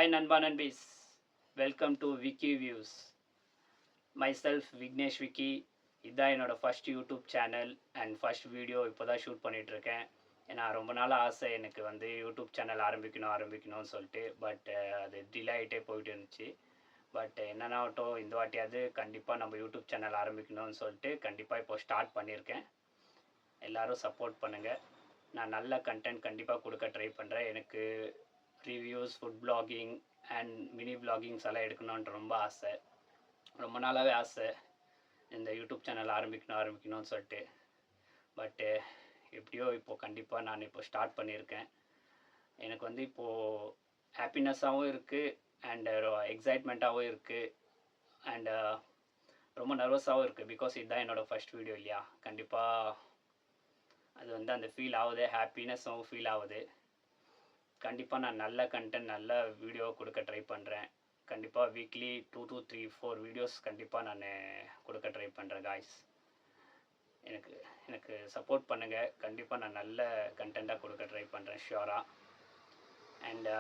Hi Nanba Nanbis, welcome to Wiki Views. Myself Vignesh Wiki. இதான் என்னோட first YouTube channel and first video இப்போ தான் shoot பண்ணிகிட்ருக்கேன். ஏன்னா ரொம்ப நாள் ஆசை எனக்கு வந்து யூடியூப் சேனல் ஆரம்பிக்கணும்னு சொல்லிட்டு. பட் அது டிலே ஆகிட்டே போயிட்டு இருந்துச்சு. பட் என்னென்னாகட்டும், இந்த வாட்டியாவது கண்டிப்பாக நம்ம யூடியூப் சேனல் ஆரம்பிக்கணும்னு சொல்லிட்டு கண்டிப்பாக இப்போ ஸ்டார்ட் பண்ணியிருக்கேன். எல்லோரும் சப்போர்ட் பண்ணுங்கள். நான் நல்ல கண்டென்ட் கண்டிப்பாக கொடுக்க ட்ரை பண்ணுறேன். எனக்கு reviews, food blogging and mini bloggings எல்லாம் எடுக்கணுன்ட்டு ரொம்ப ஆசை. ரொம்ப நாளாகவே ஆசை இந்த யூடியூப் சேனல் ஆரம்பிக்கணும்னு சொல்லிட்டு. பட்டு எப்படியோ இப்போது கண்டிப்பாக நான் இப்போ ஸ்டார்ட் பண்ணியிருக்கேன். எனக்கு வந்து இப்போது ஹாப்பினஸ்ஸாகவும் இருக்குது அண்டு எக்ஸைட்மெண்ட்டாகவும் இருக்குது அண்டு ரொம்ப நர்வஸாகவும் இருக்குது. பிகாஸ் இதுதான் என்னோடய ஃபர்ஸ்ட் வீடியோ இல்லையா. கண்டிப்பாக அது வந்து அந்த ஃபீல் ஆகுது, ஹாப்பினஸும் ஃபீல் ஆகுது. கண்டிப்பாக நான் நல்ல கண்டென்ட், நல்ல வீடியோ கொடுக்க ட்ரை பண்ணுறேன். கண்டிப்பாக வீக்லி 2 to 3 4 வீடியோஸ் கண்டிப்பாக நான் கொடுக்க ட்ரை பண்ணுறேன் காய்ஸ். எனக்கு சப்போர்ட் பண்ணுங்கள். கண்டிப்பாக நான் நல்ல கண்டென்ட்டாக கொடுக்க ட்ரை பண்ணுறேன் ஷியோராக. And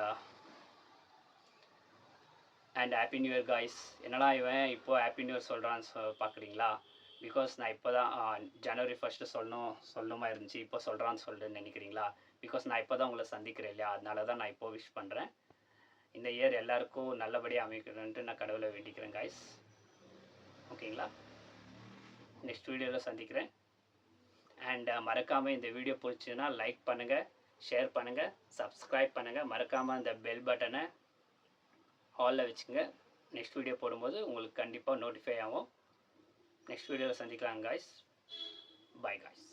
happy new year guys. என்னடா இவன் இப்போது ஹாப்பி நியூ இயர் சொல்கிறான்னு பார்க்குறீங்களா? பிகாஸ் நான் இப்போ தான் ஜனவரி 1 சொல்லணுமா இருந்துச்சு, இப்போ சொல்கிறான்னு சொல்லிட்டு நினைக்கிறீங்களா? பிகாஸ் நான் இப்போ தான் உங்களை சந்திக்கிறேன் இல்லையா, அதனால தான் நான் இப்போது விஷ் பண்ணுறேன். இந்த இயர் எல்லாருக்கும் நல்லபடியாக அமைக்கணுன்ட்டு நான் கடவுளை வேண்டிக்கிறேன் காய்ஸ். ஓகேங்களா? நெக்ஸ்ட் வீடியோவில் சந்திக்கிறேன். அண்ட் மறக்காமல் இந்த வீடியோ பிடிச்சுன்னா லைக் பண்ணுங்கள், ஷேர் பண்ணுங்கள், சப்ஸ்கிரைப் பண்ணுங்கள். மறக்காமல் அந்த பெல் பட்டனை ஆலில் வச்சுங்க. நெக்ஸ்ட் வீடியோ போடும்போது உங்களுக்கு கண்டிப்பாக நோட்டிஃபை ஆகும். நெக்ஸ்ட் வீடியோவில் சந்திக்கலாம் காய்ஸ். Bye guys.